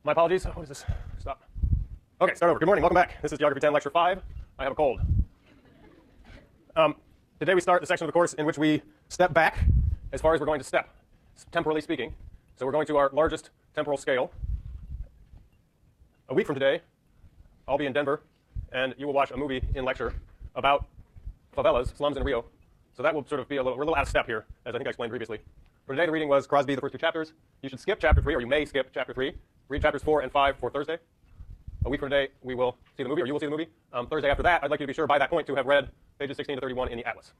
My apologies. What is this? Stop. Okay, start over. Good morning. Welcome back. This is Geography 10, Lecture 5. I have a cold. Today we start the section of the course in which we step back as far as we're going to step, temporally speaking. So we're going to our largest temporal scale. A week from today, I'll be in Denver, and you will watch a movie in lecture about favelas, slums in Rio. So that will sort of be we're a little out of step here, as I think I explained previously. For today, the reading was Crosby, the first two chapters. You should skip chapter 3, or you may skip chapter 3. Read chapters 4 and 5 for Thursday. A week from today, we will see the movie, or you will see the movie. Thursday after that, I'd like you to be sure by that point to have read pages 16 to 31 in the Atlas.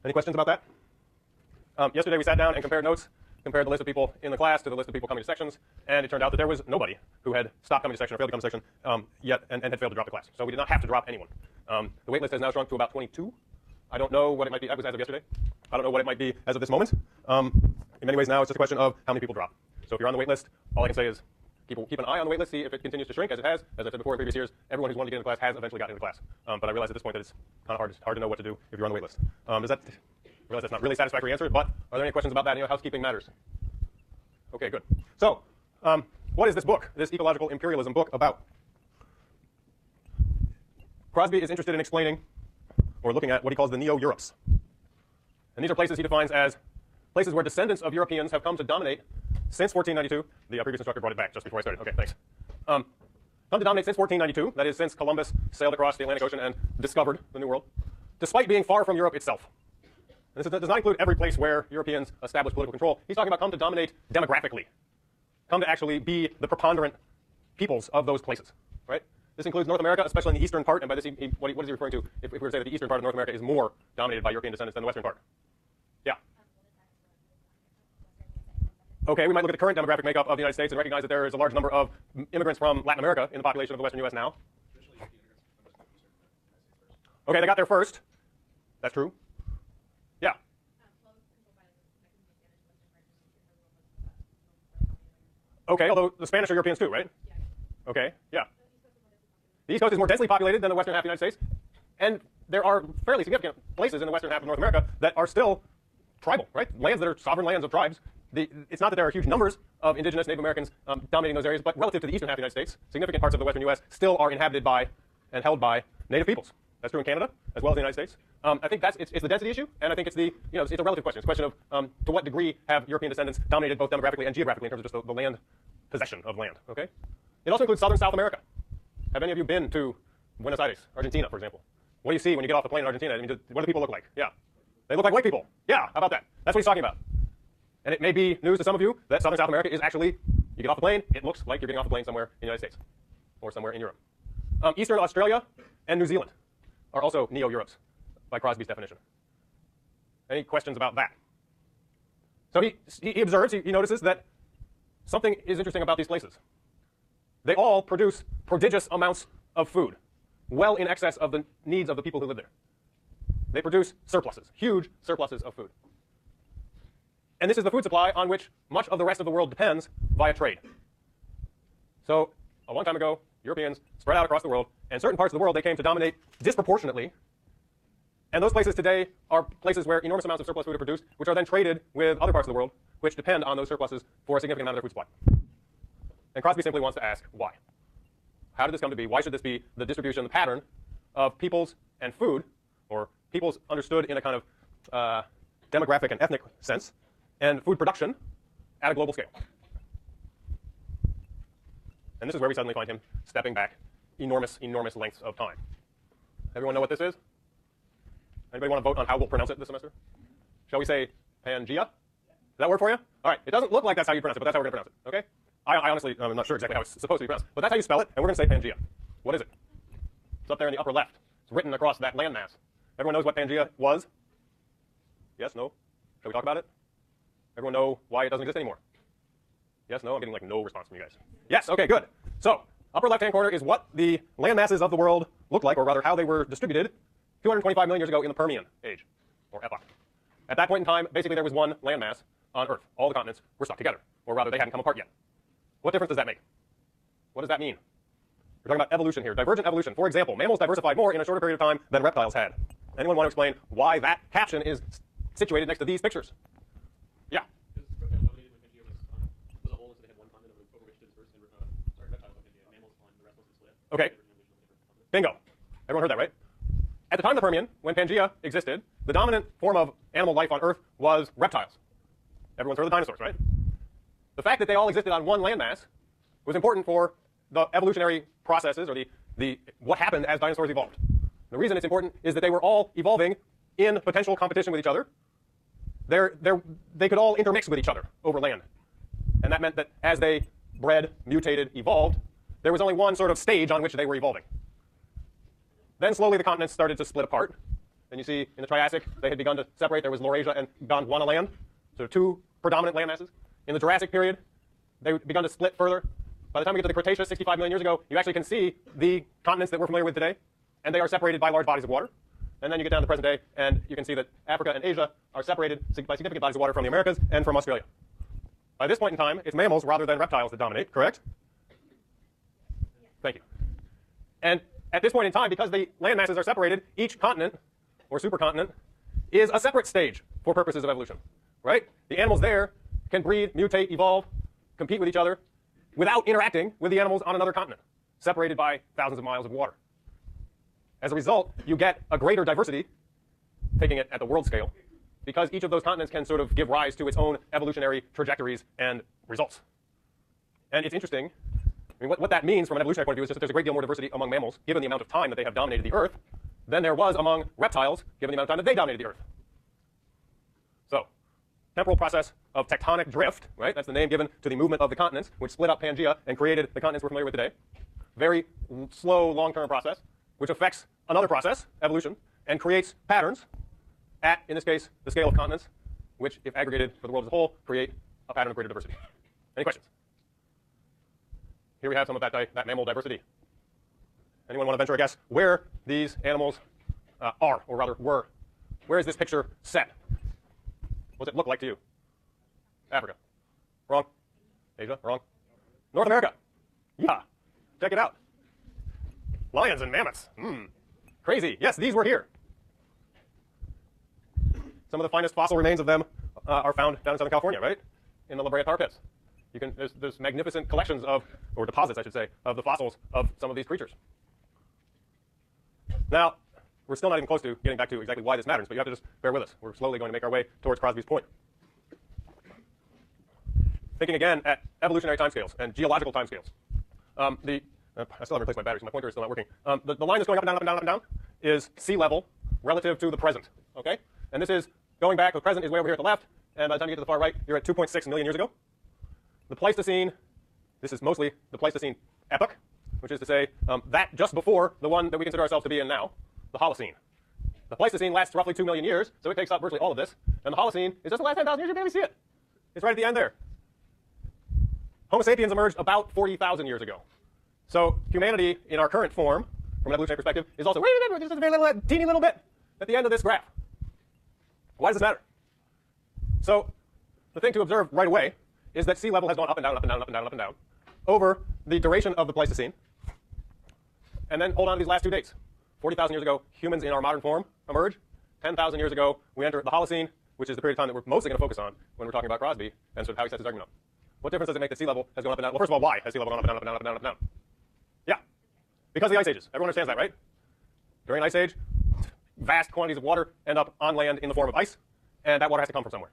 Any questions about that? Yesterday we sat down and compared notes, compared the list of people in the class to the list of people coming to sections, and it turned out that there was nobody who had stopped coming to section or failed to come to section yet and had failed to drop the class. So we did not have to drop anyone. The wait list has now shrunk to about 22. I don't know what it might be. That was as of yesterday. I don't know what it might be as of this moment. In many ways now, it's just a question of how many people drop. So if you're on the wait list, all I can say is keep an eye on the wait list, see if it continues to shrink, as it has. As I said before in previous years, everyone who's wanted to get into class has eventually gotten into class. But I realize at this point that it's kind of hard to know what to do if you're on the wait list. I realize that's not really a satisfactory answer, but are there any questions about that? Housekeeping matters. Okay, good. So what is this book, this ecological imperialism book, about? Crosby is interested in explaining or looking at what he calls the Neo-Europes. And these are places he defines as places where descendants of Europeans have come to dominate since 1492. The previous instructor brought it back just before I started. Okay, thanks. Come to dominate since 1492, that is, since Columbus sailed across the Atlantic Ocean and discovered the New World, despite being far from Europe itself. And this does not include every place where Europeans established political control. He's talking about come to dominate demographically, come to actually be the preponderant peoples of those places, right? This includes North America, especially in the eastern part, and by this, what is he referring to if we were to say that the eastern part of North America is more dominated by European descendants than the western part? Yeah. Okay, we might look at the current demographic makeup of the United States and recognize that there is a large number of immigrants from Latin America in the population of the western U.S. now. Okay, they got there first. That's true. Yeah. Okay, although the Spanish are Europeans too, right? Okay, yeah. The East Coast is more densely populated than the western half of the United States, and there are fairly significant places in the western half of North America that are still tribal, right? Lands that are sovereign lands of tribes. It's not that there are huge numbers of indigenous Native Americans dominating those areas, but relative to the eastern half of the United States, significant parts of the western U.S. still are inhabited by and held by Native peoples. That's true in Canada as well as the United States. I think it's the density issue, and I think it's a relative question. It's a question of to what degree have European descendants dominated both demographically and geographically in terms of just the land possession of land. Okay. It also includes southern South America. Have any of you been to Buenos Aires, Argentina, for example? What do you see when you get off the plane in Argentina? I mean, what do people look like? Yeah. They look like white people. Yeah, how about that? That's what he's talking about. And it may be news to some of you that southern South America is actually, you get off the plane, it looks like you're getting off the plane somewhere in the United States or somewhere in Europe. Eastern Australia and New Zealand are also Neo-Europes by Crosby's definition. Any questions about that? So he observes, he notices that something is interesting about these places. They all produce prodigious amounts of food, well in excess of the needs of the people who live there. They produce surpluses, huge surpluses of food. And this is the food supply on which much of the rest of the world depends via trade. So a long time ago, Europeans spread out across the world, and certain parts of the world they came to dominate disproportionately. And those places today are places where enormous amounts of surplus food are produced, which are then traded with other parts of the world, which depend on those surpluses for a significant amount of their food supply. And Crosby simply wants to ask why. How did this come to be? Why should this be the distribution, the pattern of peoples and food, or peoples understood in a kind of demographic and ethnic sense, and food production at a global scale? And this is where we suddenly find him stepping back enormous lengths of time. Everyone know what this is? Anybody want to vote on how we'll pronounce it this semester? Shall we say Pangea? Does that work for you? All right. It doesn't look like that's how you pronounce it, but that's how we're going to pronounce it. Okay? I honestly, I'm not sure exactly how it's supposed to be pronounced, but that's how you spell it, and we're going to say Pangea. What is it? It's up there in the upper left. It's written across that landmass. Everyone knows what Pangea was? Yes? No? Shall we talk about it? Everyone know why it doesn't exist anymore? Yes? No? I'm getting like no response from you guys. Yes? Okay, good. So, upper left-hand corner is what the landmasses of the world looked like, or rather how they were distributed 225 million years ago in the Permian age, or epoch. At that point in time, basically there was one landmass on Earth. All the continents were stuck together, or rather they hadn't come apart yet. What difference does that make? What does that mean? We're talking about evolution here, divergent evolution. For example, mammals diversified more in a shorter period of time than reptiles had. Anyone want to explain why that caption is situated next to these pictures? Yeah? Okay. Bingo. Everyone heard that, right? At the time of the Permian, when Pangaea existed, the dominant form of animal life on Earth was reptiles. Everyone's heard of the dinosaurs, right? The fact that they all existed on one landmass was important for the evolutionary processes, or the what happened as dinosaurs evolved. The reason it's important is that they were all evolving in potential competition with each other. They could all intermix with each other over land. And that meant that as they bred, mutated, evolved, there was only one sort of stage on which they were evolving. Then slowly the continents started to split apart. And you see in the Triassic, they had begun to separate. There was Laurasia and Gondwana land, so two predominant land masses. In the Jurassic period, they begun to split further. By the time we get to the Cretaceous, 65 million years ago, you actually can see the continents that we're familiar with today, and they are separated by large bodies of water. And then you get down to the present day, and you can see that Africa and Asia are separated by significant bodies of water from the Americas and from Australia. By this point in time, it's mammals rather than reptiles that dominate, correct? Thank you. And at this point in time, because the land masses are separated, each continent, or supercontinent, is a separate stage for purposes of evolution, right? The animals there can breed, mutate, evolve, compete with each other without interacting with the animals on another continent, separated by thousands of miles of water. As a result, you get a greater diversity, taking it at the world scale, because each of those continents can sort of give rise to its own evolutionary trajectories and results. And it's interesting. I mean, what that means from an evolutionary point of view is just that there's a great deal more diversity among mammals, given the amount of time that they have dominated the Earth, than there was among reptiles, given the amount of time that they dominated the Earth. So, temporal process of tectonic drift, right? That's the name given to the movement of the continents, which split up Pangaea and created the continents we're familiar with today. Very slow, long-term process, which affects another process, evolution, and creates patterns at, in this case, the scale of continents, which, if aggregated for the world as a whole, create a pattern of greater diversity. Any questions? Here we have some of that mammal diversity. Anyone want to venture a guess where these animals are, or rather were? Where is this picture set? What does it look like to you? Africa. Wrong. Asia. Wrong. North America. Yeah. Check it out. Lions and mammoths. Crazy. Yes, these were here. Some of the finest fossil remains of them are found down in Southern California, right? In the La Brea tar pits. There's magnificent collections of, or deposits, I should say, of the fossils of some of these creatures. Now, we're still not even close to getting back to exactly why this matters, but you have to just bear with us. We're slowly going to make our way towards Crosby's point. Thinking again at evolutionary timescales and geological timescales. I still haven't replaced my battery, so my pointer is still not working. The line that's going up and down, up and down, up and down is sea level relative to the present. Okay? And this is going back. The present is way over here at the left, and by the time you get to the far right, you're at 2.6 million years ago. The Pleistocene, this is mostly the Pleistocene epoch, which is to say that just before the one that we consider ourselves to be in now, the Holocene. The Pleistocene lasts roughly 2 million years, so it takes up virtually all of this. And the Holocene is just the last 10,000 years. You barely see it. It's right at the end there. Homo sapiens emerged about 40,000 years ago. So humanity, in our current form, from an evolutionary perspective, is also just a very little, teeny little bit at the end of this graph. Why does this matter? So the thing to observe right away is that sea level has gone up and down, up and down, up and down, up and down over the duration of the Pleistocene. And then hold on to these last two dates. 40,000 years ago, humans in our modern form emerge. 10,000 years ago, we enter the Holocene, which is the period of time that we're mostly going to focus on when we're talking about Crosby and sort of how he sets his argument up. What difference does it make that sea level has gone up and down? Well, first of all, why has sea level gone up and down, up and down, up and down, up and down? Yeah, because of the ice ages. Everyone understands that, right? During an ice age, vast quantities of water end up on land in the form of ice, and that water has to come from somewhere.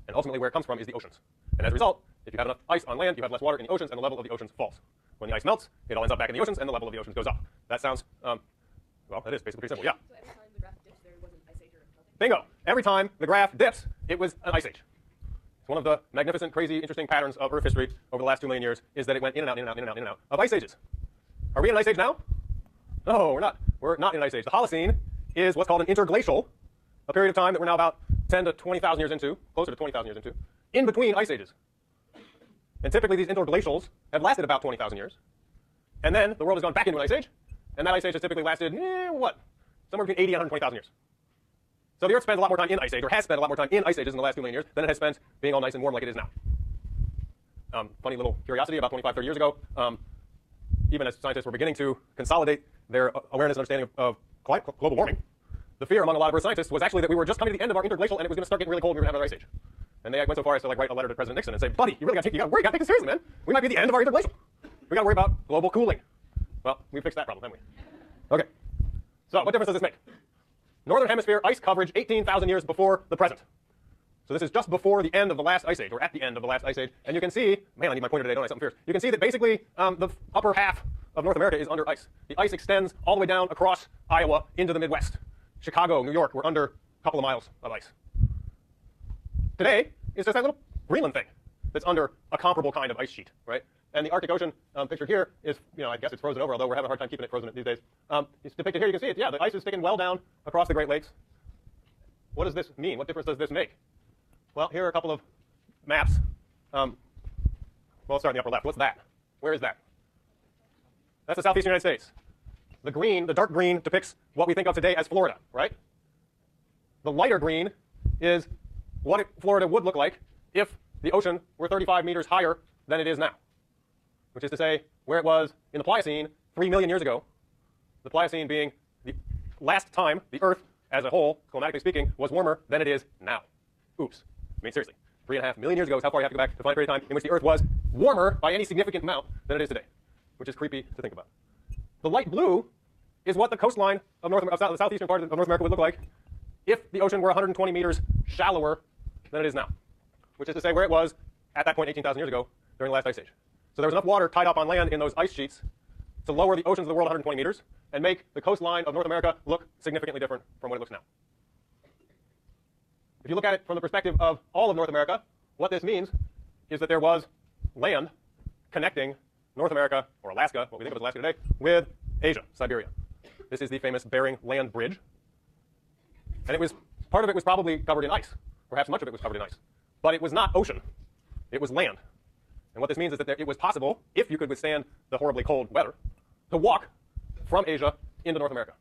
And ultimately, where it comes from is the oceans. And as a result, if you have enough ice on land, you have less water in the oceans, and the level of the oceans falls. When the ice melts, it all ends up back in the oceans, and the level of the oceans goes up. That sounds, well, that is basically pretty simple, yeah. So every time the graph dips, there was an ice age or nothing? Bingo. Every time the graph dips, it was an ice age. It's one of the magnificent, crazy, interesting patterns of Earth history over the last 2 million years is that it went in and out, in and out, in and out, in and out of ice ages. Are we in an ice age now? No, we're not. We're not in an ice age. The Holocene is what's called an interglacial, a period of time that we're now about 10 to 20,000 years into, closer to 20,000 years into, in between ice ages. And typically these interglacials have lasted about 20,000 years. And then the world has gone back into an ice age, and that ice age has typically lasted, somewhere between 80 and 120,000 years. So the Earth spends a lot more time in ice age, or has spent a lot more time in ice ages in the last 2 million years than it has spent being all nice and warm like it is now. Funny little curiosity, about 25, 30 years ago, even as scientists were beginning to consolidate their awareness and understanding of global warming, the fear among a lot of Earth scientists was actually that we were just coming to the end of our interglacial and it was going to start getting really cold and we were going to have another ice age. And they went so far as to write a letter to President Nixon and say, buddy, you got to take this seriously, man. We might be at the end of our interglacial. We got to worry about global cooling. Well, we fixed that problem, haven't we? Okay. So what difference does this make? Northern Hemisphere ice coverage 18,000 years before the present. So this is just before the end of the last ice age, or at the end of the last ice age. And you can see, man, I need my pointer today, don't I? Something fierce. You can see that basically the upper half of North America is under ice. The ice extends all the way down across Iowa into the Midwest. Chicago, New York, we're under a couple of miles of ice. Today is just that little Greenland thing that's under a comparable kind of ice sheet, right? And the Arctic Ocean pictured here is, I guess it's frozen over, although we're having a hard time keeping it frozen these days. It's depicted here. You can see it. Yeah, the ice is sticking well down across the Great Lakes. What does this mean? What difference does this make? Well, here are a couple of maps. Well, let's start in the upper left. What's that? Where is that? That's the southeastern United States. The green, the dark green, depicts what we think of today as Florida, right? The lighter green is what Florida would look like if the ocean were 35 meters higher than it is now, which is to say where it was in the Pliocene 3 million years ago, the Pliocene being the last time the Earth as a whole, climatically speaking, was warmer than it is now. Oops. I mean, seriously, 3.5 million years ago is how far you have to go back to find a period of time in which the Earth was warmer by any significant amount than it is today, which is creepy to think about. The light blue is what the coastline of the southeastern part of North America would look like if the ocean were 120 meters shallower than it is now, which is to say where it was at that point 18,000 years ago during the last ice age. So there was enough water tied up on land in those ice sheets to lower the oceans of the world 120 meters and make the coastline of North America look significantly different from what it looks now. If you look at it from the perspective of all of North America, what this means is that there was land connecting North America, or Alaska, what we think of as Alaska today, with Asia, Siberia. This is the famous Bering Land Bridge. And part of it was probably covered in ice. Perhaps much of it was covered in ice. But it was not ocean. It was land. And what this means is that it was possible, if you could withstand the horribly cold weather, to walk from Asia into North America.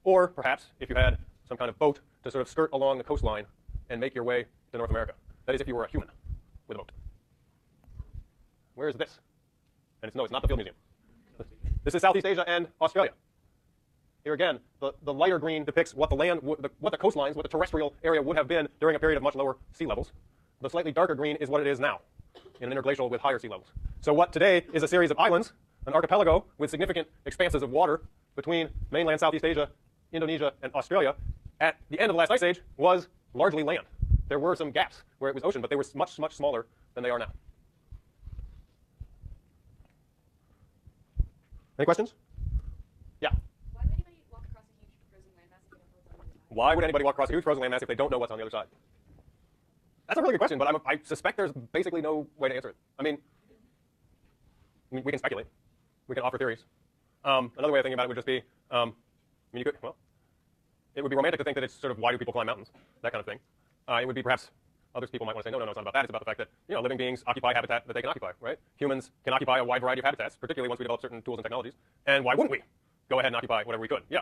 Or perhaps, if you had some kind of boat to sort of skirt along the coastline and make your way to North America. That is, if you were a human with a boat. Where is this? And it's not the Field Museum. This is Southeast Asia and Australia. Here again, the lighter green depicts what the coastlines, what the terrestrial area would have been during a period of much lower sea levels. The slightly darker green is what it is now, in an interglacial with higher sea levels. So what today is a series of islands, an archipelago with significant expanses of water between mainland Southeast Asia, Indonesia, and Australia, at the end of the last ice age was largely land. There were some gaps where it was ocean, but they were much, much smaller than they are now. Any questions? Yeah? Why would anybody walk across a huge frozen landmass if they don't know what's on the other side? Why would anybody walk across a huge frozen landmass if they don't know what's on the other side? That's a really good question, but I suspect there's basically no way to answer it. I mean, we can speculate. We can offer theories. Another way of thinking about it would just be, it would be romantic to think that it's sort of why do people climb mountains, that kind of thing. It would be perhaps other people might want to say, no, it's not about that. It's about the fact that living beings occupy habitat that they can occupy, right? Humans can occupy a wide variety of habitats, particularly once we develop certain tools and technologies. And why wouldn't we go ahead and occupy whatever we could? Yeah.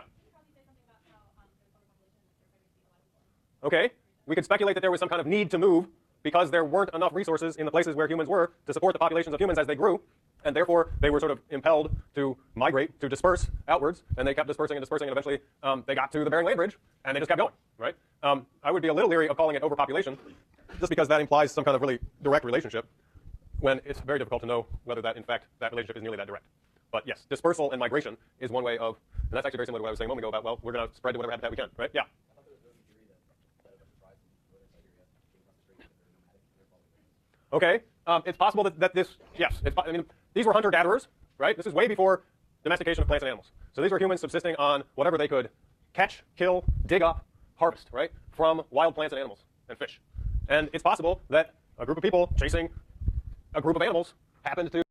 Okay. We could speculate that there was some kind of need to move because there weren't enough resources in the places where humans were to support the populations of humans as they grew, and therefore they were sort of impelled to migrate, to disperse outwards, and they kept dispersing and dispersing, and eventually they got to the Bering Land Bridge, and they just kept going, right? I would be a little leery of calling it overpopulation, just because that implies some kind of really direct relationship, when it's very difficult to know whether that, in fact, that relationship is nearly that direct. But yes, dispersal and migration is one way of, and that's actually very similar to what I was saying a moment ago about, well, we're going to spread to whatever habitat we can, right? Yeah. Okay, it's possible that this, yes, these were hunter-gatherers, right? This is way before domestication of plants and animals. So these were humans subsisting on whatever they could catch, kill, dig up, harvest, right, from wild plants and animals and fish. And it's possible that a group of people chasing a group of animals happened to